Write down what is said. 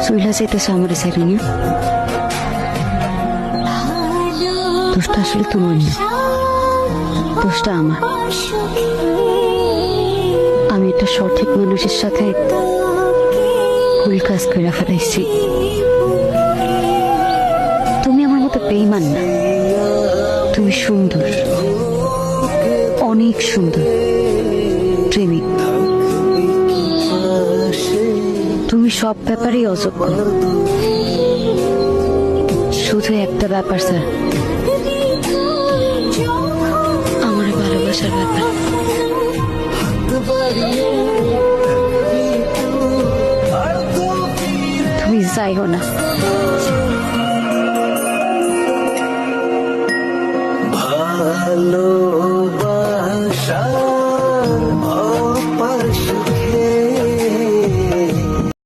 চইলা যাইতেছ আমার সাইডে নিয়ে। দোষটা আসলে তোমার না, দোষটা আমার। আমি একটা সঠিক মানুষের সাথে ভুল কাজ করে ফেলাইছি। তুমি আমার মতো বেইমান না, তুমি সুন্দর, অনেক সুন্দর, প্রেমিক। তুমি সব ব্যাপারেই অযোগ্য, শুধু একটা ব্যাপার স্যার, আমার ভালোবাসার ব্যাপার। তুমি যাইও না। ভালো